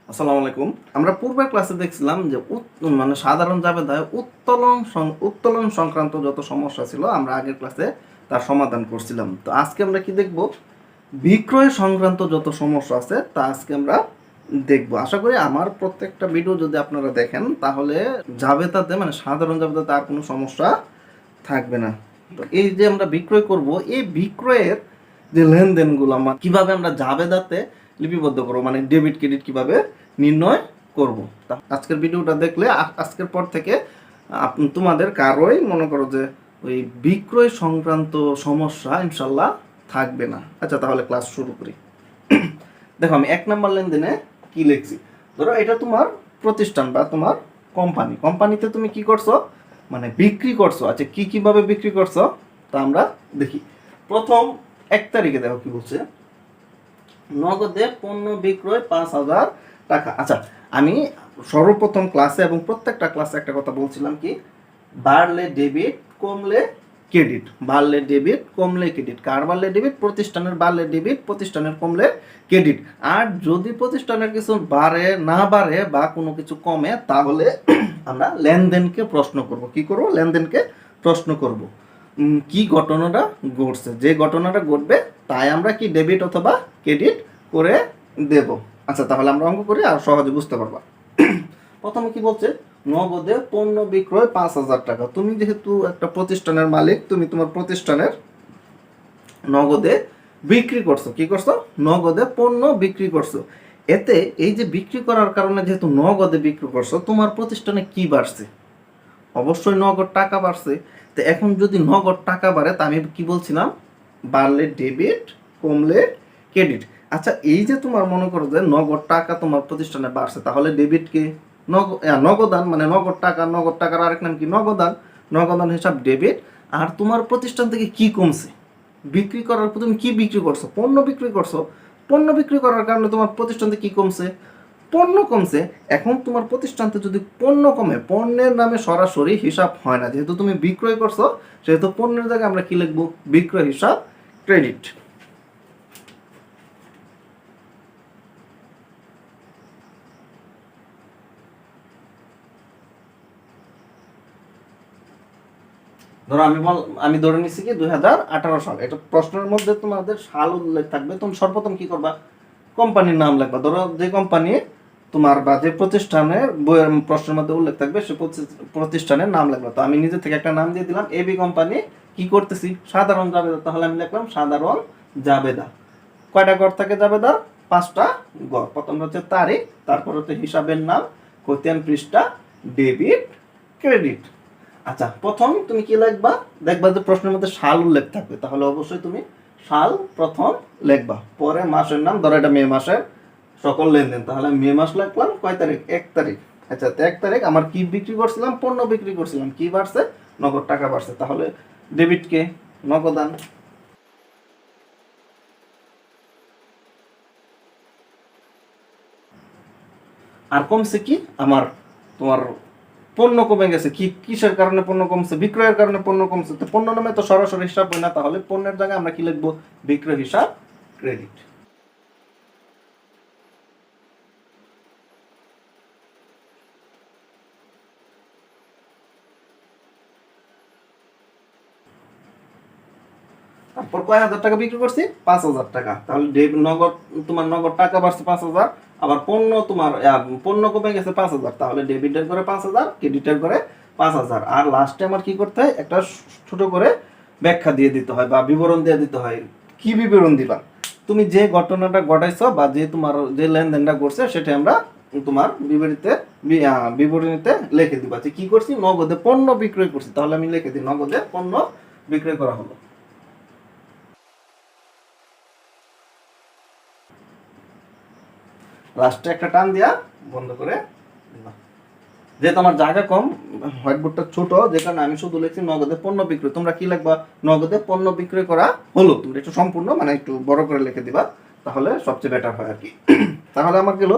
আসসালামু আলাইকুম। আমরা পূর্বের ক্লাসে দেখছিলাম যে মানে সাধারণ জাবেদায় উত্তোলন সংক্রান্ত যত সমস্যা ছিল আমরা আগের ক্লাসে তার সমাধান করছিলাম। তো আজকে আমরা কি দেখব, বিক্রয় সংক্রান্ত যত সমস্যা আছে তা আজকে আমরা দেখব। আশা করি আমার প্রত্যেকটা ভিডিও যদি আপনারা দেখেন তাহলে জাবেদাতে মানে সাধারণ জাবেদাতে আর কোনো সমস্যা থাকবে না। তো এই যে আমরা বিক্রয় করব, এই বিক্রয়ের যে লেনদেনগুলো আমরা কিভাবে আমরা জাবেদাতে লিপিবদ্ধ করবো, মানে ডেবিট ক্রেডিট কিভাবে নির্ণয় করব। তা আজকের ভিডিওটা দেখলে আজকের পর থেকে তোমাদের কারোই মনে করো যে ওই বিক্রয় সংক্রান্ত সমস্যা ইনশাল্লাহ থাকবে না। আচ্ছা, তাহলে ক্লাস শুরু করি। দেখো, আমি 1 নম্বর লেনদেনে কি লিখছি। ধরো এটা তোমার প্রতিষ্ঠান বা তোমার কোম্পানিতে তুমি কি করছো, মানে বিক্রি করছো। আচ্ছা, কিভাবে বিক্রি করছো তা আমরা দেখি। প্রথম 1 তারিখে দেখো কি বলছে, নগদে পণ্য বিক্রয় 5,000 টাকা। আচ্ছা, আমি সর্বপ্রথম ক্লাসে এবং প্রত্যেকটা ক্লাসে একটা কথা বলছিলাম কি, বাড়লে ডেবিট কমলে ক্রেডিট, বাড়লে ডেবিট কমলে ক্রেডিট। কার বাড়লে ডেবিট? প্রতিষ্ঠানের বাড়লে ডেবিট, প্রতিষ্ঠানের কমলে ক্রেডিট। আর যদি প্রতিষ্ঠানের কিছু বাড়ে না বাড়ে বা কোনো কিছু কমে তাহলে আমরা লেনদেনকে প্রশ্ন করব। কি করব? লেনদেনকে প্রশ্ন করব। কি ঘটনাটা ঘটছে, যে ঘটনাটা ঘটবে তাই আমরা কি ডেবিট অথবা ক্রেডিট করে দেব। আচ্ছা, তাহলে আমরা অঙ্ক করি আর সহজে বুঝতে পারবা। প্রথমে কি বলছে, নগদে পণ্য বিক্রয় 5,000 টাকা। তুমি যেহেতু একটা প্রতিষ্ঠানের মালিক, তুমি তোমার প্রতিষ্ঠানের নগদে বিক্রি করছো। কি করছো? নগদে পণ্য বিক্রি করছো। এতে এই যে বিক্রি করার কারণে যেহেতু নগদে বিক্রি করছো, তোমার প্রতিষ্ঠানে কি বাড়ছে? অবশ্যই নগদ টাকা বাড়ছে। তো এখন যদি নগদ টাকা বাড়ে তা আমি কি বলছিলাম, বাড়লে ডেবিট কমলে ক্রেডিট। আচ্ছা, এই যে তোমার মনে করো যে নগদ টাকা তোমার প্রতিষ্ঠানে বাড়ছে, তাহলে ডেবিটকে নগদান, মানে নগদ টাকার আরেক নাম কি? নগদান হিসাব ডেবিট। আর তোমার প্রতিষ্ঠান থেকে কি কমছে? বিক্রি করার পর তুমি কি বিক্রি করছো? পণ্য বিক্রি করছো। পণ্য বিক্রি করার কারণে তোমার প্রতিষ্ঠান থেকে কি কমছে? পণ্য কমছে। এখন তোমার প্রতিষ্ঠানতে যদি পণ্য কমে, পণ্যের নামে সরাসরি হিসাব হয় না, যেহেতু তুমি বিক্রয় করছো সেহেতু পণ্যের জায়গায় আমরা কি লিখবো? বিক্রয় হিসাব ক্রেডিট। ধরো আমি ধরে নিচ্ছি কি 2018 সাল। এটা প্রশ্নের মধ্যে তোমাদের সাল উল্লেখ থাকবে। তুমি সর্বপ্রথম কি করবা? কোম্পানির নাম লিখবা। ধরো যে কোম্পানি তোমার বা যে প্রতিষ্ঠানের বইয়ের প্রশ্নের মধ্যে উল্লেখ থাকবে সে প্রতিষ্ঠানের নাম লিখবা। তো আমি নিজে থেকে একটা নাম দিয়ে দিলাম, এবি কোম্পানি। কি করতেছি? সাধারণ জাবেদা। তাহলে আমি লিখলাম সাধারণ জাবেদা। কয়টা ঘর থাকে জাবেদা? 5টা ঘর। প্রথম হচ্ছে তারিখ, তারপর হচ্ছে হিসাবের নাম, খতিয়ান পৃষ্ঠা, ডেবিট ক্রেডিট। আচ্ছা, প্রথম তুমি কি লিখবা? দেখবা যে প্রশ্নের মধ্যে সাল উল্লেখ থাকবে, তাহলে অবশ্যই তুমি সাল প্রথম লিখবা। পরে মাসের নাম, ধরো এটা মে মাসের সকল লেনদেন, তাহলে মে মাস লিখলাম। কয় তারিখ? 1 তারিখ। আচ্ছা, 1 তারিখ আমার কি বিক্রি করছিলাম? পণ্য বিক্রি করছিলাম। কি বাড়ছে? নগদ টাকা বাড়ছে। তাহলে ডেবিট কে? নগদান। আর কমছে কি আমার? তোমার পণ্য কমে গেছে। কিসের কারণে পণ্য কমছে? বিক্রয়ের কারণে পণ্য কমছে। তো পণ্য নামে তো সরাসরি হিসাব হয় না, তাহলে পণ্যের জায়গায় আমরা কি লিখবো? বিক্রয় হিসাব ক্রেডিট। তারপর কয় হাজার টাকা বিক্রি করছি? 5,000 টাকা। তাহলে নগদ, তোমার নগদ টাকা বাড়ছে 5,000। আবার পণ্য তোমার পণ্য কমে গেছে 5,000। তাহলে ডেবিটের করে 5,000, ক্রেডিটের করে 5,000। আর লাস্টে আমার কি করতে হয়? একটা ছোট করে ব্যাখ্যা দিয়ে দিতে হয় বা বিবরণ দিয়ে দিতে হয়। কি বিবরণ দিবা? তুমি যে ঘটনাটা ঘটাইছো বা যে তোমার যে লেনদেনটা করছে সেটা আমরা তোমার বিবরণীতে লিখে দিবা যে কি করছি? নগদে পণ্য বিক্রয় করছি। তাহলে আমি লিখে দিই নগদে পণ্য বিক্রয় করা হলো। লাস্টে একটা টান দিয়া বন্ধ করে দিলাম। যেহেতু আমার জায়গা কম, হোয়াইট বোর্ডটা ছোট, যে কারণে আমি শুধু লিখছি নগদে পণ্য বিক্রয়। তোমরা কি লিখবা? নগদে পণ্য বিক্রয় করা হলো। তোমরা একটু সম্পূর্ণ মানে একটু বড় করে লিখে দিবা, তাহলে সবচেয়ে বেটার হয় আর কি। তাহলে আমার গেল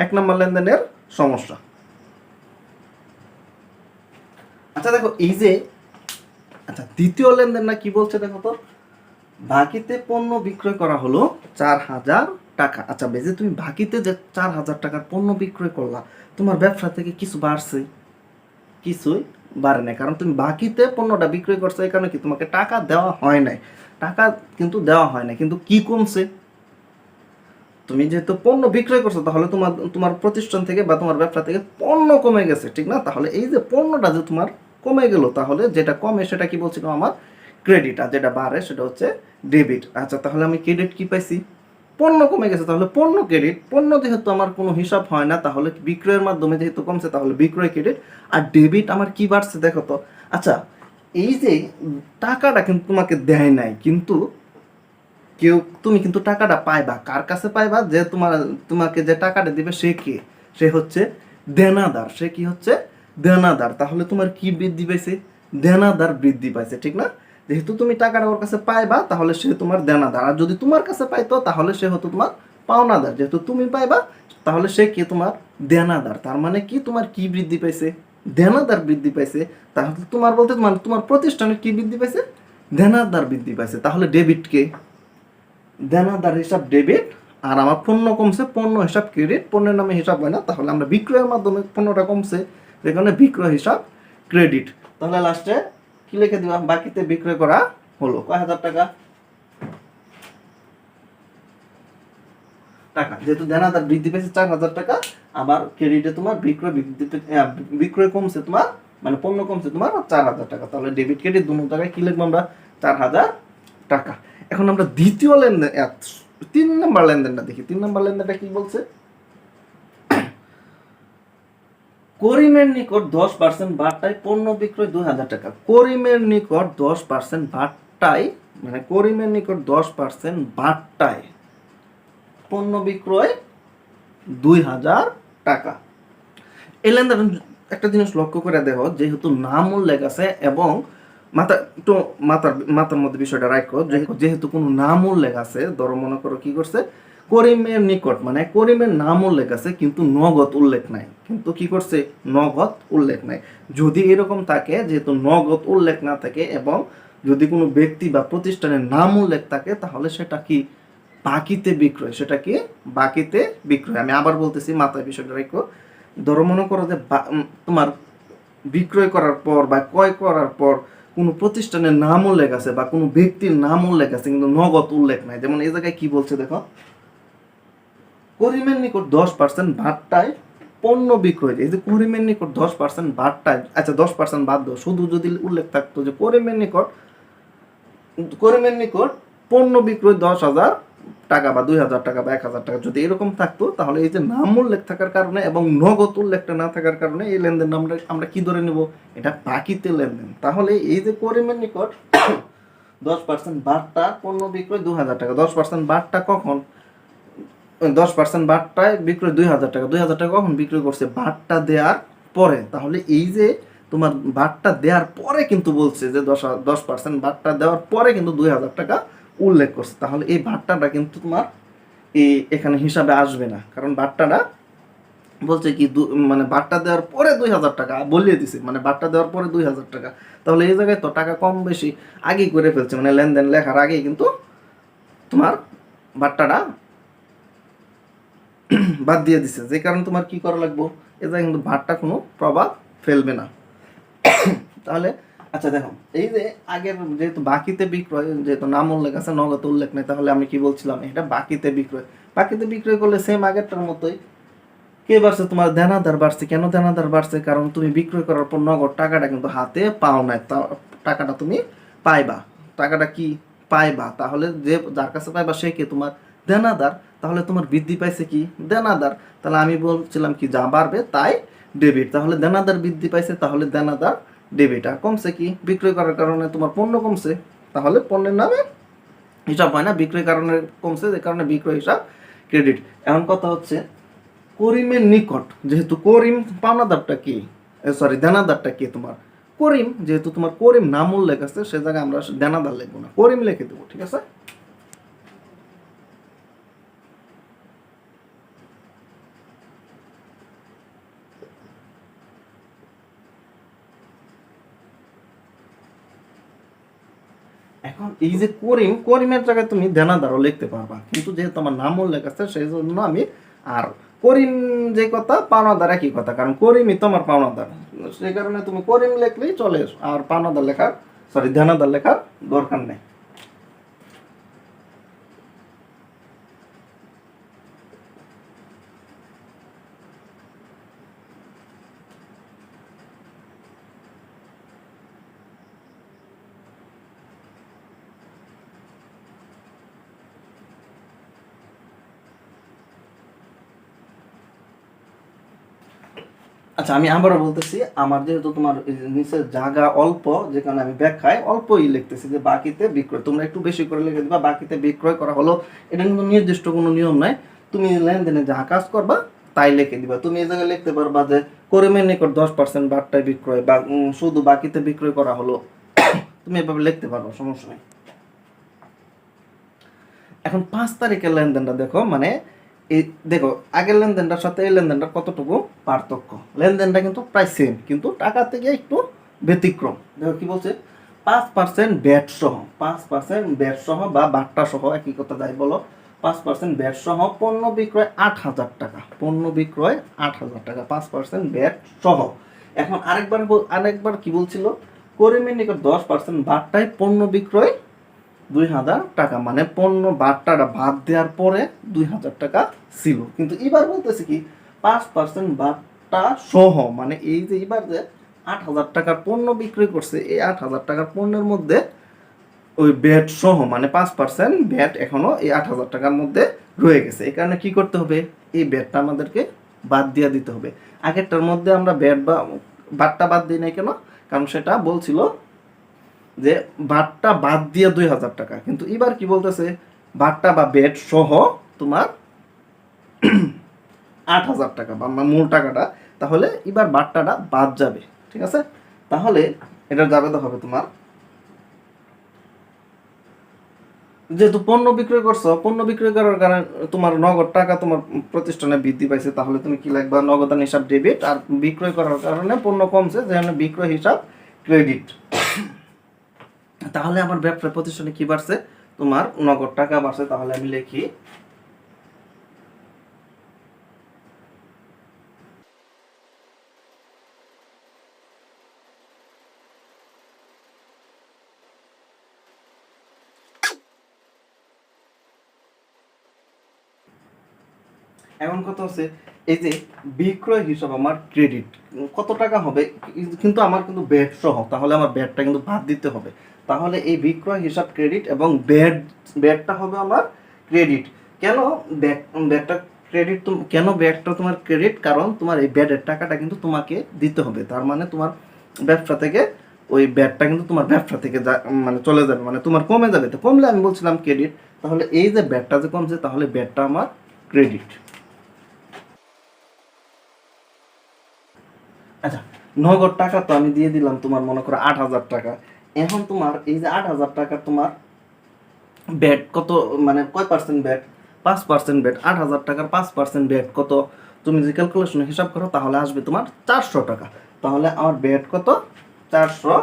1 নম্বর লেনদেনের সমস্যা। আচ্ছা দেখো, এই যে আচ্ছা দ্বিতীয় লেনদেন না কি বলছে দেখো তো, বাকিতে পণ্য বিক্রয় করা হলো 4,000 টাকা। আচ্ছা বেজে তুমি বাকিতে যে 4,000 টাকার পণ্য বিক্রয় করলা, তোমার ব্যবসা থেকে কিছু বাড়ছে? কিছুই বাড়ে নাই, কারণ তুমি বাকিতে পণ্যটা বিক্রয় করছো, এই কারণে কি তোমাকে টাকা দেওয়া হয় নাই। টাকা কিন্তু দেওয়া হয় না, কিন্তু কি কমছে? তুমি যেহেতু পণ্য বিক্রয় করছো, তাহলে তোমার তোমার প্রতিষ্ঠান থেকে বা তোমার ব্যবসা থেকে পণ্য কমে গেছে, ঠিক না? তাহলে এই যে পণ্যটা যে তোমার কমে গেল, তাহলে যেটা কমে সেটা কি বলছিলাম আমার ক্রেডিট, আর যেটা বাড়ে সেটা হচ্ছে ডেবিট। আচ্ছা তাহলে আমি ক্রেডিট কি পাইছি? পণ্য কমে গেছে, তাহলে পণ্য ক্রেডিট। পণ্য যেহেতু আমার কোনো হিসাব হয় না, তাহলে বিক্রয়ের মাধ্যমে যেহেতু কমছে, তাহলে বিক্রয় ক্রেডিট। আর ডেবিট আমার কি বাড়ছে দেখো তো। আচ্ছা এই যে টাকাটা কিন্তু তোমাকে দেয় নাই, কিন্তু কেউ, তুমি কিন্তু টাকাটা পাইবা কার কাছে পাইবা? যে তোমাকে যে টাকাটা দিবে সে কে? সে হচ্ছে দেনাদার। সে কি হচ্ছে? দেনাদার। তাহলে তোমার কি বৃদ্ধি পাইছে? দেনাদার বৃদ্ধি পাইছে, ঠিক না? যেহেতু তুমি টাকাটা ওর কাছে পাইবা, তাহলে সে তোমার দেনাদার। আর যদি তোমার কাছে পাইতো, তাহলে সে হতো তোমার পাওনাদার। যেহেতু তুমি পাইবা, তাহলে সে কি? তোমার দেনাদার। তার মানে কি তোমার কি বৃদ্ধি পাইছে? দেনাদার বৃদ্ধি পাইছে। তাহলে তোমার বলতে তোমার প্রতিষ্ঠানের কি বৃদ্ধি পাইছে? দেনাদার বৃদ্ধি পাইছে। তাহলে ডেবিট কে? দেনাদার হিসাব ডেবিট। আর আমার পণ্য কমছে, পণ্য হিসাব ক্রেডিট। পণ্যের নামে হিসাব হয় না, তাহলে আমরা বিক্রয়ের মাধ্যমে পণ্যটা কমছে, যেখানে বিক্রয় হিসাব ক্রেডিট। তাহলে লাস্টে কি লিখে দিবা? বাকিতে বিক্রয় করা হলো কয় হাজার টাকা? টাকা। যেহেতু দেনাদার বৃদ্ধি পেয়েছে 4,000 টাকা, আবার ক্রেডিটে তোমার বিক্রয় কমছে তোমার, মানে পণ্য কমছে তোমার 4,000 টাকা। তাহলে ডেবিট ক্রেডিট দুটো জায়গায় কি লিখবো আমরা? 4,000 টাকা। এখন আমরা দ্বিতীয় লেনদেন, 3 নম্বর লেনদেনটা দেখি। 3 নম্বর লেনদেনটা কি বলছে? করিমের নিকট 10% বাট্টায় পণ্য বিক্রয় 2,000 টাকা। করিমের নিকট 10% বাট্টায়, মানে করিমের নিকট 10% বাট্টায় পণ্য বিক্রয় 2,000 টাকা। এই লেনদেন একটা জিনিস লক্ষ্য করে দেখো, যেহেতু নাম উল্লেখ আছে এবং মাথা একটু মাথার মাথার মধ্যে বিষয়টা রাখো, যেহেতু কোনো নাম উল্লেখ আছে, ধরো মনে করো কি করছে, করিমের নিকট, মানে করিমের নাম উল্লেখ আছে কিন্তু নগদ উল্লেখ নাই। কিন্তু কি করছে? নগদ উল্লেখ নাই। যদি এরকম থাকে, যেহেতু নগদ উল্লেখ না থাকে এবং যদি কোনো ব্যক্তি বা প্রতিষ্ঠানের নাম উল্লেখ থাকে, তাহলে সেটা কি? বাকিতে বিক্রয়। সেটা কি? বাকিতে বিক্রয়। আমি আবার বলতেছি, মাথায় বিষয়টা রাখো। ধরো মনে করো যে তোমার বিক্রয় করার পর বা ক্রয় করার পর কোনো প্রতিষ্ঠানের নাম উল্লেখ আছে বা কোনো ব্যক্তির নাম উল্লেখ আছে, কিন্তু নগদ উল্লেখ নাই। যেমন এই জায়গায় কি বলছে দেখো, করিমের নিকট 10% ভাট্টায় পণ্য বিক্রয়। এই যে করিমের নিকট 10% ভাট্টায়, আচ্ছা 10% বাদ দাও, শুধু যদি উল্লেখ থাকতো যে করিমের নিকট পণ্য বিক্রয় 10,000 টাকা বা 2,000 টাকা বা 1,000 টাকা, যদি এরকম থাকতো, তাহলে এই যে নাম উল্লেখ থাকার কারণে এবং নগদ উল্লেখটা না থাকার কারণে এই লেনদেন আমরা কি ধরে নেব? এটা বাকিতে লেনদেন। তাহলে এই যে করিমের নিকট 10% বাট্টা পণ্য বিক্রয় 2,000 টাকা, 10% বাট্টা কখন? 10% বাট্টায় বিক্রয় 2,000 টাকা। 2,000 টাকা কখন বিক্রয় করছে? বাট্টা দেওয়ার পরে। তাহলে এই যে তোমার বাট্টা দেওয়ার পরে কিন্তু বলছে যে 10% বাট্টা দেওয়ার পরে কিন্তু 2,000 টাকা উল্লেখ করছে। তাহলে এই বাট্টাটা কিন্তু তোমার এখানে হিসাবে আসবে না, কারণ বাট্টাটা বলছে কি মানে বাট্টা দেওয়ার পরে 2,000 টাকা বলিয়ে দিছে, মানে বাট্টা দেওয়ার পরে 2,000 টাকা। তাহলে এই জায়গায় তো টাকা কম বেশি আগেই করে ফেলছে, মানে লেনদেন লেখার আগেই কিন্তু তোমার বাট্টাটা বাদ দিয়ে দিছে, যে কারণে তোমার কি করা লাগবে? এ জায়গায় কিন্তু বাট্টা কোনো প্রভাব ফেলবে না। তাহলে আচ্ছা দেখো, এই যে আগের যেহেতু বাকিতে বিক্রয়, যেহেতু নাম উল্লেখ আছে নগদ উল্লেখ নেই, তাহলে আমি কি বলছিলাম? এটা বাকিতে বিক্রয়। বাকিতে বিক্রয় করলে সেম আগেরটার মতোই। কে বাড়ছে? তোমার দেনাদার বাড়ছে। কেন দেনাদার বাড়ছে? কারণ তুমি বিক্রয় করার পর নগদ টাকাটা কিন্তু হাতে পাও নাই, টাকাটা তুমি পাইবা। টাকাটা কি? পাইবা। তাহলে যে যার কাছে পাইবা সে কি? তোমার দেনাদার। তাহলে তোমার বৃদ্ধি পাইছে কি? দেনাদার। তাহলে আমি বলছিলাম কি, যা বাড়বে তাই ডেবিট। তাহলে দেনাদার বৃদ্ধি পাইছে, তাহলে দেনাদার ডেবিট। আর কমছে কি? বিক্রয় করার কারণে তোমার পণ্য কমছে, তাহলে পণ্যের নামে হিসাব হয় না, বিক্রয় কারণে কমছে, যে কারণে বিক্রয় হিসাব ক্রেডিট। এখন কথা হচ্ছে, করিমের নিকট, যেহেতু করিম পাওনাদারটা কি, সরি দেনাদারটা কি? তোমার করিম। যেহেতু তোমার করিম নাম উল্লেখ আছে, সে জায়গায় আমরা দেনাদার লিখবো না, করিম লিখে দেবো, ঠিক আছে? এখন এই যে করিমের জায়গায় তুমি দেনাদারও লিখতে পারবা, কিন্তু যেহেতু আমার নাম উল্লেখ আছে সেই জন্য আমি আর করিম যে কথা পাওনাদার একই কথা, কারণ করিমই তোমার পাওনাদার, সেই কারণে তুমি করিম লিখলেই চলে, আর পাওনাদার লেখার দেনাদার লেখার দরকার নেই। আচ্ছা, আমি আবারও বলতেছি, আমার যেহেতু তোমার নিচে জায়গা অল্প, যেখানে আমি ব্যাখ্যায় অল্পই লিখতেছি যে বাকিতে বিক্রয়, তোমরা একটু বেশি করে লিখে দিবা বাকিতে বিক্রয় করা হলো। এটা কিন্তু নির্দিষ্ট কোনো নিয়ম নাই, তুমি লেনদেনে যা কাজ করবা তাই লিখে দিবা। তুমি এই জায়গায় লিখতে পারবা যে করিমের নিকট 10% বাট্টায় বিক্রয়, বা শুধু বাকিতে বিক্রয় করা হলো, তুমি এভাবে লিখতে পারো, সমস্যা নেই। এখন 5 তারিখের লেনদেনটা দেখো, মানে এই দেখো আগের লেনদেনটার সাথে এই লেনদেনটার কতটুকু পার্থক্য। লেনদেনটা কিন্তু প্রায় সেম, কিন্তু টাকা থেকে একটু ব্যতিক্রম। দেখো কি বলছে, 5% ব্যাট সহ, 5% ব্যাট সহ বা বাট্টা সহ একই কথা যাই বলো, 5% ব্যাট সহ পণ্য বিক্রয় 8,000 টাকা, পণ্য বিক্রয় 8,000 টাকা, 5% ব্যাট সহ। এখন আরেকবার কি বলছিল, করিমের নিকট 10% বাট্টায় পণ্য বিক্রয় 2,000 টাকা, মানে পণ্য বাট্টাটা বাদ দেওয়ার পরে 2,000 টাকা ছিল। কিন্তু এবার বলতেছে কি 5% বাট্টা সহ, মানে এই যে এবার যে 8,000 টাকার পণ্য বিক্রি করছে, এই 8,000 টাকার পণ্যের মধ্যে ওই ব্যাট সহ, মানে 5% ব্যাট এখনো এই 8,000 টাকার মধ্যে রয়ে গেছে। এই কারণে কি করতে হবে, এই ব্যাটটা আমাদেরকে বাদ দিয়ে দিতে হবে। আগেরটার মধ্যে আমরা ব্যাট বা বাট্টা বাদ দিই নাই কেন, কারণ সেটা বলছিল যে বাট্টা বাদ দিয়ে 2,000 টাকা, কিন্তু এবার কি বলতেছে বাট্টা বা বেড সহ তোমার 8,000 টাকা বা মূল টাকাটা, তাহলে এবার বাট্টাটা বাদ যাবে। ঠিক আছে, তাহলে এটা যাবে তো হবে তোমার, যেহেতু পণ্য বিক্রয় করছো, পণ্য বিক্রয় করার কারণে তোমার নগদ টাকা তোমার প্রতিষ্ঠানে বৃদ্ধি পাইছে, তাহলে তুমি কি লিখবা, নগদান হিসাব ডেবিট, আর বিক্রয় করার কারণে পণ্য কমছে যেখানে বিক্রয় হিসাব ক্রেডিট। তাহলে আমার ব্যবসা প্রতিষ্ঠানে কি বাড়ছে, তোমার নগদ টাকা বাড়ছে। তাহলে আমি লিখি এখন কথা হচ্ছে এই যে বিক্রয় হিসাব আমার ক্রেডিট কত টাকা হবে, কিন্তু আমার কিন্তু ব্যাট সহ, তাহলে আমার ব্যাটটা কিন্তু বাদ দিতে হবে। তাহলে এই বিক্রয় হিসাব ক্রেডিট এবং ব্যাটটা হবে আমার ক্রেডিট। কেন ব্যাটটা ক্রেডিট, কেন ব্যাটটা তোমার ক্রেডিট, কারণ তোমার এই ব্যাটের টাকাটা কিন্তু তোমাকে দিতে হবে। তার মানে তোমার ব্যবসা থেকে ওই ব্যাটটা কিন্তু তোমার ব্যবসা থেকে মানে চলে যাবে, মানে তোমার কমে যাবে। তো কমলে আমি বলছিলাম ক্রেডিট, তাহলে এই যে ব্যাটটা যে কমছে, তাহলে ব্যাটটা আমার ক্রেডিট। আচ্ছা, নগদ টাকা তো আমি দিয়ে দিলাম তোমার, মনে করো 8,000 টাকা। এখন তোমার এই যে 8,000 টাকা তোমার ব্যাট কত, মানে কয় পার্সেন্ট ব্যাট, 5% ব্যাট, 8,000 টাকার 5% ব্যাট কত, তুমি যদি ক্যালকুলেশন হিসাব করো তাহলে আসবে তোমার 400 টাকা। তাহলে আমার ব্যাট কত, 400।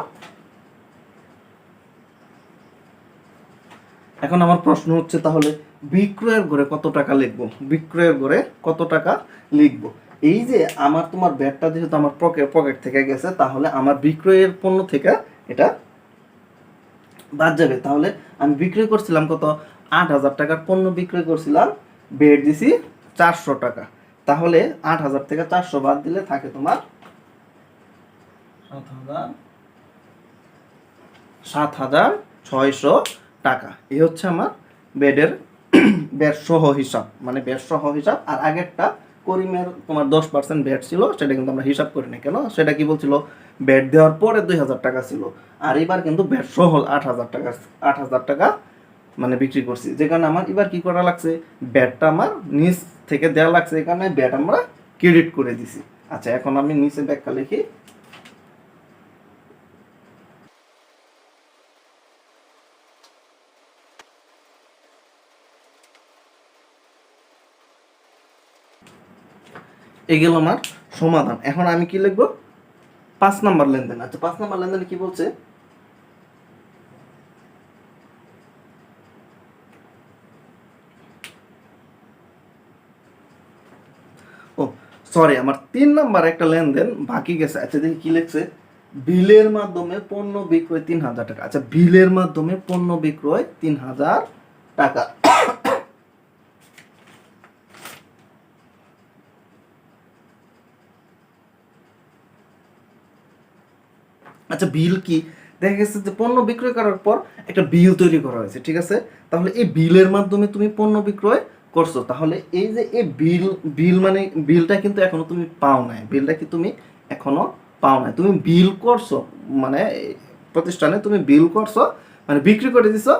এখন আমার প্রশ্ন হচ্ছে তাহলে বিক্রয়ের ঘরে কত টাকা লিখবো, বিক্রয়ের ঘরে কত টাকা লিখবো। এই যে আমার তোমার ব্যাটটা যেহেতু আমার পকেট থেকে গেছে, তাহলে আমার বিক্রয়ের পণ্য থেকে এটা বাদ যাবে। তাহলে আমি বিক্রি করছিলাম কত, 8,000 টাকার পণ্য বিক্রি করছিলাম, বেড দিছি 400 টাকা। তাহলে 8,000 থেকে 400 বাদ দিলে থাকে তোমার 7,600 টাকা। এই হচ্ছে আমার বেডের ব্যাট সহ হিসাব, মানে ব্যাট সহ হিসাব। আর আগেরটা করিমের তোমার 10% ব্যাট ছিল, সেটা কিন্তু আমরা হিসাব করি না কেন, সেটা কি বলছিল ব্যাট দেওয়ার পরে 2,000 টাকা ছিল। আর এবার কিন্তু ব্যাট সহ 8,000 টাকা, 8,000 টাকা মানে বিক্রি করছি, যে কারণে আমার এবার কি করা লাগছে, ব্যাটটা আমার নিচ থেকে দেওয়া লাগছে, এখানে ব্যাট আমরা ক্রেডিট করে দিছি। আচ্ছা, এখন আমি নিচে ব্যাখ্যা লিখি, এগুলো আমার সমাধান। এখন আমি কি লিখবো, 5 নাম্বার লেনদেন। আচ্ছা, 5 নাম্বার লেনদেনে কি বলছে, সরি, আমার 3 নাম্বার একটা লেনদেন বাকি গেছে। আচ্ছা দেখি কি লিখছে, বিলের মাধ্যমে পণ্য বিক্রয় 3,000 টাকা। আচ্ছা বিলের মাধ্যমে পণ্য বিক্রয় 3,000 টাকা। আচ্ছা বিল কি, দেখা গেছে যে পণ্য বিক্রয় করার পর একটা বিল তৈরি করা হয়েছে, ঠিক আছে। তাহলে এই বিলের মাধ্যমে তুমি পণ্য বিক্রয় করছো, তাহলে এই যে এই বিল, বিল মানে বিলটা কিন্তু এখনো তুমি পাও নাই, বিলটা কি তুমি এখনো পাও নাই, তুমি বিল করছো মানে প্রতিষ্ঠানে তুমি বিল করছো, মানে বিক্রি করে দিছো,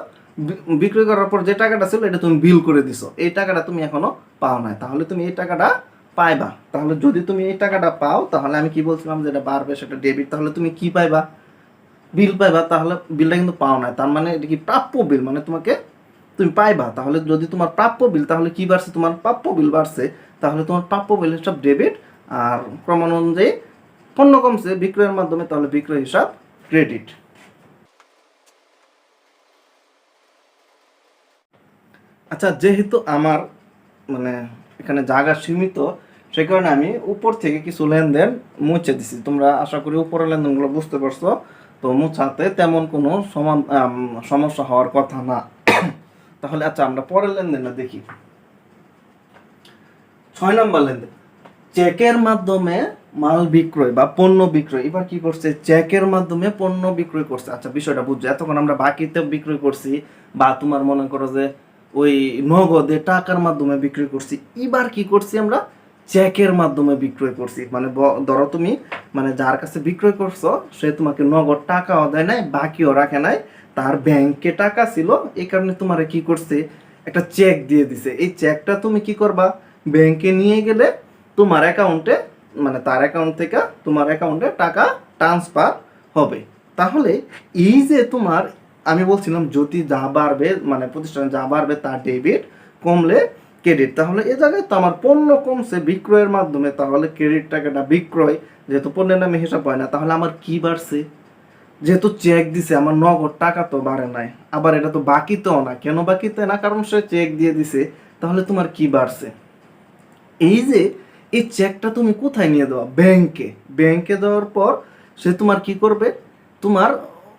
বিক্রি করার পর যে টাকাটা ছিল এটা তুমি বিল করে দিছো, এই টাকাটা তুমি এখনো পাও নাই, তাহলে তুমি এই টাকাটা পাইবা। তাহলে যদি তুমি এই টাকাটা পাও, তাহলে আমি কি বলছিলাম যেটা বাড়বে সেটা ডেবিট, তাহলে তুমি কি পাইবা, বিল পাইবা। তাহলে বিলটা কিন্তু পাও না, তার মানে এটা কি প্রাপ্য বিল, মানে তোমাকে তুমি পাইবা। তাহলে যদি তোমার প্রাপ্য বিল, তাহলে কি বাড়ছে, তোমার প্রাপ্য বিল বাড়ছে, তাহলে তোমার প্রাপ্য বিল হিসাব ডেবিট, আর ক্রমানুযায়ী পণ্য কমছে বিক্রয়ের মাধ্যমে, তাহলে বিক্রয় হিসাব ক্রেডিট। আচ্ছা যেহেতু আমার মানে এখানে জায়গা সীমিত, সে কারণে আমি উপর থেকে কিছু লেনদেন মুছে দিছি, তোমরা আশা করি উপরের লেনদেনগুলো বুঝতে পারছো। তো মুছাতে তেমন কোনো সমস্যা হওয়ার কথা না। তাহলে আচ্ছা আমরা পরের লেনদেনটা দেখি। 6 নম্বর লেনদেন, চেকের মাধ্যমে মাল বিক্রয় বা পণ্য বিক্রয়। এবার কি করছে, চেকের মাধ্যমে পণ্য বিক্রয় করছে। আচ্ছা বিষয়টা বুঝছো, এতক্ষণ আমরা বাকিতে বিক্রয় করছি, বা তোমার মনে করো যে ওই নগদে টাকার মাধ্যমে বিক্রয় করছি, এবার কি করছি আমরা চেকের মাধ্যমে বিক্রয় করছি। মানে ধরো তুমি মানে যার কাছে বিক্রয় করছো সে তোমাকে নগদ টাকাও দেয় নাই, বাকিও রাখে নাই, তার ব্যাংকে টাকা ছিল, এই কারণে তোমার কি করছে একটা চেক দিয়ে দিছে। এই চেকটা তুমি কি করবা, ব্যাংকে নিয়ে গেলে তোমার অ্যাকাউন্টে, মানে তার অ্যাকাউন্ট থেকে তোমার অ্যাকাউন্টে টাকা ট্রান্সফার হবে। তাহলে এই যে তোমার, আমি বলছিলাম যদি যা বাড়বে মানে প্রতিষ্ঠানে যা বাড়বে তার ডেবিট, কমলে ক্রেডিট। তাহলে এ জায়গায় তো আমার পণ্য কমছে বিক্রয়ের মাধ্যমে, তাহলে ক্রেডিট টাকাটা বিক্রয়, যেহেতু পণ্যের নামে হিসাব হয় না, তাহলে আমার কি বাড়ছে, যেহেতু চেক দিছে আমার নগদ টাকা তো বাড়ে নাই, আবার এটা তো বাকিতেও না, কেন বাকিতে না, কারণ সে চেক দিয়ে দিছে। তাহলে তোমার কি বাড়ছে, এই যে এই চেকটা তুমি কোথায় নিয়ে দেওয়া, ব্যাংকে, ব্যাংকে দেওয়ার পর সে তোমার কি করবে, তোমার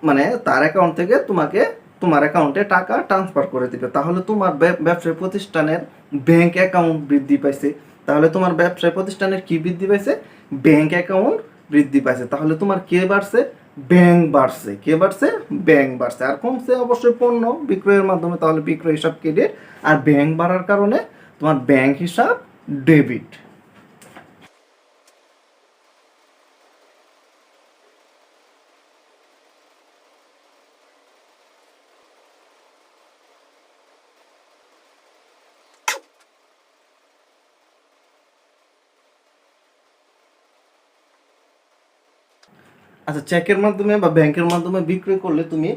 মানে তার অ্যাকাউন্ট থেকে তোমাকে তোমার অ্যাকাউন্টে টাকা ট্রান্সফার করে দিবে। তাহলে তোমার ব্যবসায়ী প্রতিষ্ঠানের ব্যাংক অ্যাকাউন্ট বৃদ্ধি পাইছে। তাহলে তোমার ব্যবসায়ী প্রতিষ্ঠানের কি বৃদ্ধি পাইছে, ব্যাংক অ্যাকাউন্ট বৃদ্ধি পাইছে। তাহলে তোমার কে বাড়ছে, ব্যাংক বাড়ছে, কে বাড়ছে, ব্যাংক বাড়ছে। আর কমছে অবশ্যই পণ্য বিক্রয়ের মাধ্যমে, তাহলে বিক্রয় হিসাব ক্রেডিট, আর ব্যাংক বাড়ার কারণে তোমার ব্যাংক হিসাব ডেবিট। আচ্ছা চেকের মাধ্যমে বা ব্যাংকের মাধ্যমে বিক্রয় করলে তুমি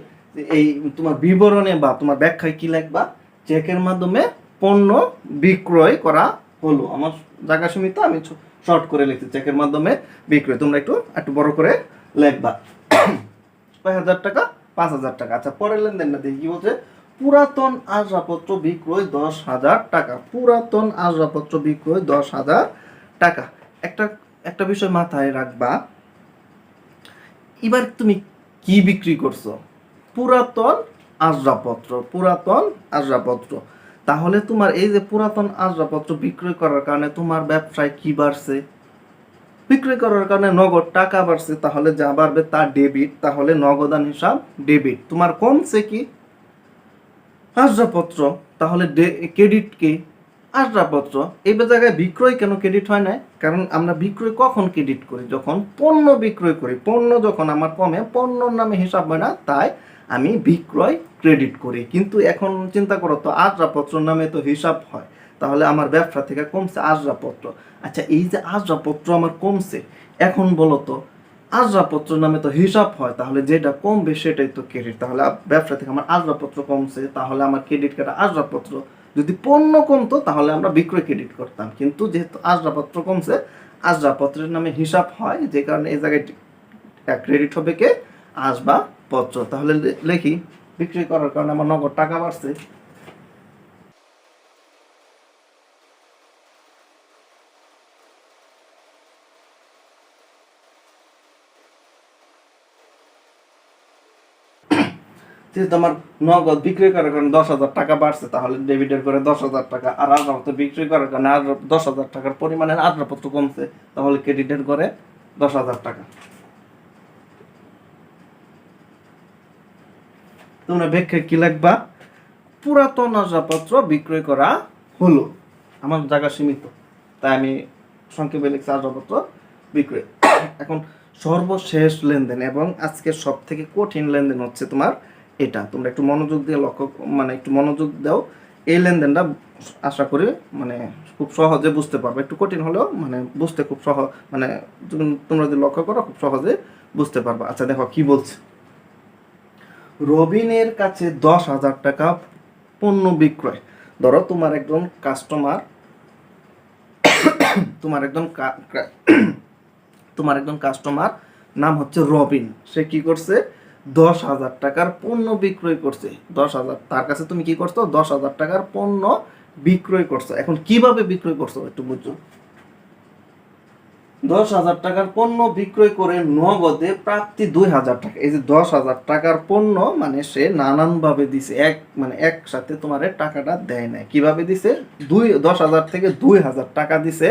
এই তোমার বিবরণে বা তোমার ব্যাখ্যায় কি লিখবা, চেকের মাধ্যমে পণ্য বিক্রয় করা হলো। আমার জায়গা সীমিত, আমি শর্ট করে লিখছি চেকের মাধ্যমে বিক্রয়, তোমরা একটু একটু বড় করে লিখবা। 6,000 টাকা, 5,000 টাকা। আচ্ছা পরের লেনদেনটা দেখি কি বলছে, পুরাতন আসবাবপত্র বিক্রয় 10,000 টাকা, পুরাতন আসবাবপত্র বিক্রয় 10,000 টাকা। একটা একটা বিষয় মাথায় রাখবা, এবার তুমি কি বিক্রি করছো, পুরাতন আসবাবপত্র, পুরাতন আসবাবপত্র। তাহলে তোমার এই যে পুরাতন আসবাবপত্র বিক্রয় করার কারণে তোমার ব্যবসায় কি বাড়ছে, বিক্রয় করার কারণে নগদ টাকা বাড়ছে, তাহলে যা বাড়বে তা ডেবিট, তাহলে নগদান হিসাব ডেবিট। তোমার কমছে কি, আসবাবপত্র, তাহলে ক্রেডিট কি, আসবাবপত্র। এই জায়গায় বিক্রয় কেন ক্রেডিট হয় না, কারণ আমরা বিক্রয় কখন ক্রেডিট করি, যখন পণ্য বিক্রয় করি, পণ্য যখন আমার কমে পণ্যর নামে হিসাব হয় না, তাই আমি বিক্রয় ক্রেডিট করি। কিন্তু এখন চিন্তা করো তো, আসবাবপত্র নামে তো হিসাব হয়, তাহলে আমার ব্যবসা থেকে কমছে আসবাবপত্র। আচ্ছা এই যে আসবাবপত্র আমার কমছে, এখন বলো তো আসবাবপত্র নামে তো হিসাব হয়, তাহলে যেটা কমবে সেটাই তো ক্রেডিট। তাহলে ব্যবসা থেকে আমার আসবাবপত্র কমছে, তাহলে আমার ক্রেডিট কাটা আসবাবপত্র। যদি পণ্য কমতো তাহলে আমরা বিক্রয় ক্রেডিট করতাম, কিন্তু যেহেতু আসবাবপত্র কমছে, আসবাবপত্রের নামে হিসাব হয়, যে কারণে এই জায়গায় ক্রেডিট হবে কে, আসবাবপত্র। তাহলে লিখি বিক্রি করার কারণে আমার নগদ টাকা বাড়ছে। যেহেতু আমার নগদ বিক্রি করার কারণে 10,000 টাকা বাড়ছে, তাহলে ডেবিটের করে 10,000 টাকা, আর আসবাবপত্র বিক্রি করার কারণে আর 10,000 টাকার পরিমাণে আসবাবপত্র কমছে, তাহলে ক্রেডিটের করে 10,000 টাকা। তোমরা ব্যাখ্যা কি লিখবা? পুরাতন আসবাবপত্র বিক্রয় করা হলো। আমার জায়গা সীমিত, তাই আমি সংক্ষেপে লিখছি আসবাবপত্র বিক্রয়। এখন সর্বশেষ লেনদেন এবং আজকের সব থেকে কঠিন লেনদেন হচ্ছে তোমার এটা। তোমরা একটু মনোযোগ দিয়ে একটু মনোযোগ দাও। এই লেনদেনটা আশা করি খুব সহজে বুঝতে পারবে। একটু কঠিন হলেও বুঝতে খুব সহজ, তোমরা যদি লক্ষ্য করো খুব সহজে বুঝতে পারবে। আচ্ছা দেখো কি বলছে। রবিনের কাছে 10,000 টাকা পণ্য বিক্রয়। ধরো তোমার একজন কাস্টমার, তোমার একজন কাস্টমার নাম হচ্ছে রবিন। সে কি করছে? 10,000 টাকার পণ্য বিক্রয় করছে। 10,000 তার কাছে তুমি কি করছো? 10,000 টাকার পণ্য বিক্রয় করছো। এখন কিভাবে বিক্রয় করছো একটু বুঝছো। 10,000 টাকার পণ্য বিক্রয় করে নগদে প্রাপ্তি 2,000 টাকা। এই যে 10,000 টাকার পণ্য সে নানান ভাবে দিছে, একসাথে তোমার টাকাটা দেয় নাই। কিভাবে দিছে? 10,000 থেকে 2,000 টাকা দিছে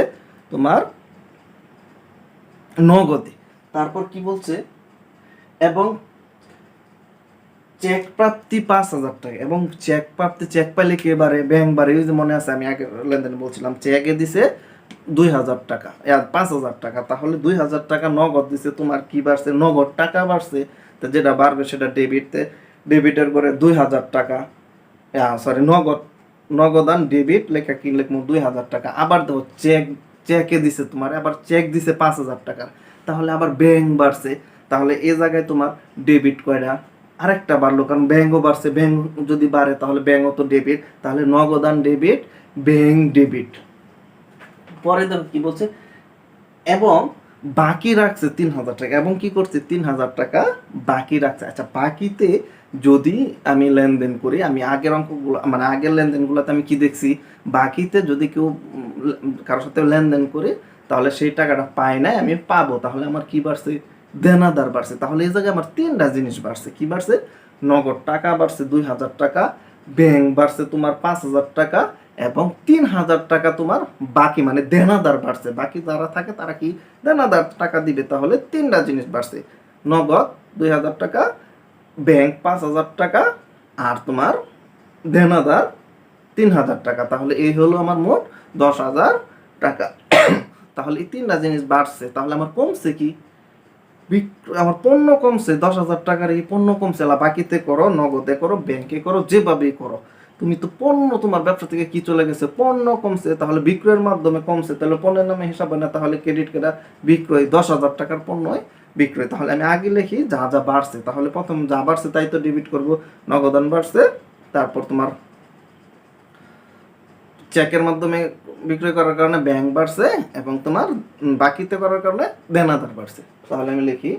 তোমার নগদে। তারপর কি বলছে? এবং চেক প্রাপ্তি 5,000 টাকা। এবং চেক প্রাপ্তি, চেক পাইলে কে বারে? ব্যাংক বারে। ওই যে মনে আছে আমি আগে লেনদেনে বলছিলাম, চেকে দিছে 2,000 টাকা, 5,000 টাকা। তাহলে 2,000 টাকা নগদ দিছে, তোমার কি বাড়ছে? নগদ টাকা বাড়ছে। তো যেটা বাড়বে সেটা ডেবিটের করে 2,000 টাকা, সরি নগদান ডেবিট লেখা কি লিখবো? 2,000 টাকা। আবার দেখো চেকে দিছে তোমার, আবার চেক দিছে 5,000 টাকা, তাহলে আবার ব্যাংক বাড়ছে। তাহলে এই জায়গায় তোমার ডেবিট কয়টা? আরেকটা বাড়লো, কারণ ব্যাংকও বাড়ছে। ব্যাংক যদি বাড়ে তাহলে ব্যাংকও তো ডেবিট, তাহলে নগদান ডেবিট, ব্যাংক ডেবিট। পরে দেখো কি বলছে? এবং বাকি রাখছে 3,000 টাকা। এবং কি করছে? 3,000 টাকা বাকি রাখছে। আচ্ছা, বাকিতে যদি আমি লেনদেন করি, আমি আগের অঙ্কগুলো আগের লেনদেনগুলোতে আমি কি দেখছি? বাকিতে যদি কেউ কারোর সাথে লেনদেন করে তাহলে সেই টাকাটা পায় নাই, আমি পাবো। তাহলে আমার কি বাড়ছে? দেনাদার বাড়ছে। তাহলে এই জায়গায় আমার 3টা জিনিস বাড়ছে। কি বাড়ছে? নগদ টাকা বাড়ছে 2,000 টাকা, ব্যাংক বাড়ছে তোমার 5,000 টাকা, এবং 3,000 টাকা তোমার বাকি দেনাদার বাড়ছে। বাকি যারা থাকে তারা কি দেনাদার টাকা দিবে। তাহলে 3টা জিনিস বাড়ছে, নগদ 2,000 টাকা, ব্যাংক 5,000 টাকা, আর তোমার দেনাদার 3,000 টাকা। তাহলে এই হলো আমার মোট 10,000 টাকা। তাহলে এই 3টা জিনিস বাড়ছে। তাহলে আমার কমছে কি? আমার পণ্য কমছে। 10,000 টাকার এই পণ্য কমছে। বাকিতে করো, নগদে করো, ব্যাংকে করো, যেভাবেই করো, তুমি তো পণ্য, তোমার ব্যবসা থেকে কি চলে গেছে? পণ্য কমছে। তাহলে বিক্রয়ের মাধ্যমে কমছে, তাহলে পণ্যের নামে হিসাব হয় না। তাহলে ক্রেডিট কার্ড বিক্রয় 10,000 টাকার পণ্য বিক্রয়। তাহলে আমি আগে লিখি যা যা বাড়ছে। তাহলে প্রথম যা বাড়ছে তাই তো ডেবিট করব। নগদান বাড়ছে, তারপর তোমার চেকের মাধ্যমে বিক্রয় করার কারণে ব্যাংক বাড়ছে, এবং তোমার বাকিতে করার কারণে দেনাদার বাড়ছে। তাহলে আমি লিখি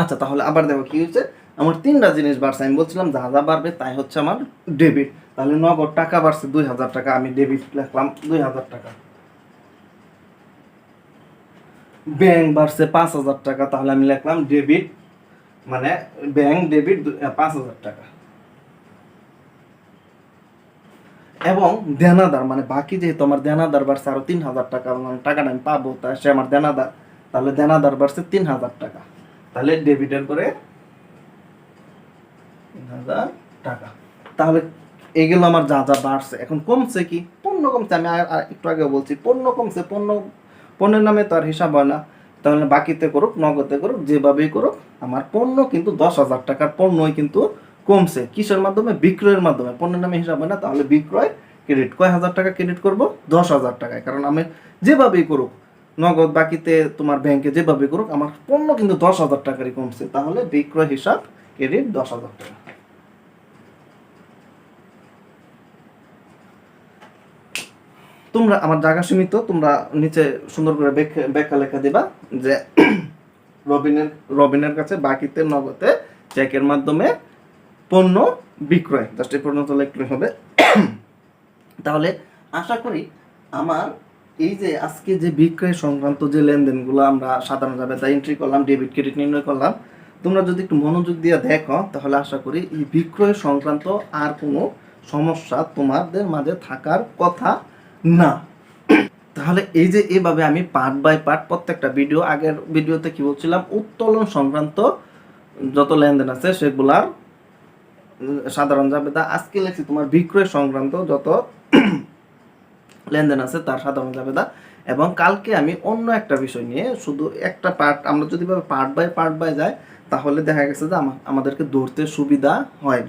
আচ্ছা, তাহলে আবার দেখো কি হচ্ছে। আমার 3টা জিনিস বাড়ছে। আমি বলছিলাম যা যা বাড়বে তাই হচ্ছে আমার ডেবিট। তাহলে নগদ টাকা বাড়ছে 2,000 টাকা, আমি ডেবিট লিখলাম 2,000 টাকা। ব্যাংক বাড়ছে 5,000 টাকা, তাহলে আমি লিখলাম ডেবিট, ব্যাংক ডেবিট 5,000 টাকা। এবং দেনাদার বাকি, যেহেতু আমার দেনাদার বাড়ছে আরো 3,000 টাকা, টাকাটা আমি পাবো, তাই সে আমার দেনাদার। তাহলে দেনাদার বাড়ছে 3,000 টাকা। তাহলে ডেবিটের করে 3,000 টাকা। তাহলে এগুলো আমার যা যা বাড়ছে। এখন কমছে কি? পণ্য কমছে। আমি একটু আগে বলছি পণ্য কমছে। পণ্যের নামে তো আর হিসাব হয় না। তাহলে বাকিতে করুক, নগদে করুক, যেভাবেই করুক, আমার পণ্য কিন্তু 10,000 টাকার পণ্যই কিন্তু কমছে। কিসের মাধ্যমে? বিক্রয়ের মাধ্যমে। পণ্যের নামে হিসাব হয় না। তাহলে বিক্রয় ক্রেডিট কয় হাজার টাকা ক্রেডিট করব? 10,000 টাকায়। কারণ আমি যেভাবেই করুক, নগদ, বাকিতে, তোমার ব্যাংকে যেভাবে করুক, আমার পণ্য কিন্তু 10,000 টাকারই কমছে। তাহলে বিক্রয় হিসাব ক্রেডিট 10,000 টাকা। তোমরা আমার জায়গা সীমিত, তোমরা নিচে সুন্দর করে ব্যাখ্যা লেখা দিবা যে রবিনের কাছে বাকিতে নগদে চেকের মাধ্যমে পণ্য বিক্রয়, জাস্ট এই পর্যন্ত লিখলে হবে। তাহলে আশা করি আমার এই যে আজকে যে বিক্রয় সংক্রান্ত যে লেনদেনগুলো আমরা সাধারণ জাবেদা এন্ট্রি করলাম, ডেবিট ক্রেডিট নির্ণয় করলাম, তোমরা যদি একটু মনোযোগ দিয়ে দেখো তাহলে আশা করি এই বিক্রয় সংক্রান্ত আর কোনো সমস্যা তোমাদের মাঝে থাকার কথা না। তাহলে এই যে এভাবে আমি পার্ট বাই পার্ট প্রত্যেকটা ভিডিও, আগের ভিডিওতে কি বলছিলাম, উত্তোলন সংক্রান্ত যত লেনদেন আছে সেগুলার সাধারণ জাবেদা, আজকে লেখছি তোমার বিক্রয় সংক্রান্ত যত লেনদেন আছে তার সাধারণ জাবেদা, এবং কালকে আমি অন্য একটা বিষয় নিয়ে শুধু একটা পার্ট, আমরা যদি পার্ট বাই পার্ট বাই যাই তাহলে দেখা গেছে যে আমাদেরকে ধরতে সুবিধা হয়।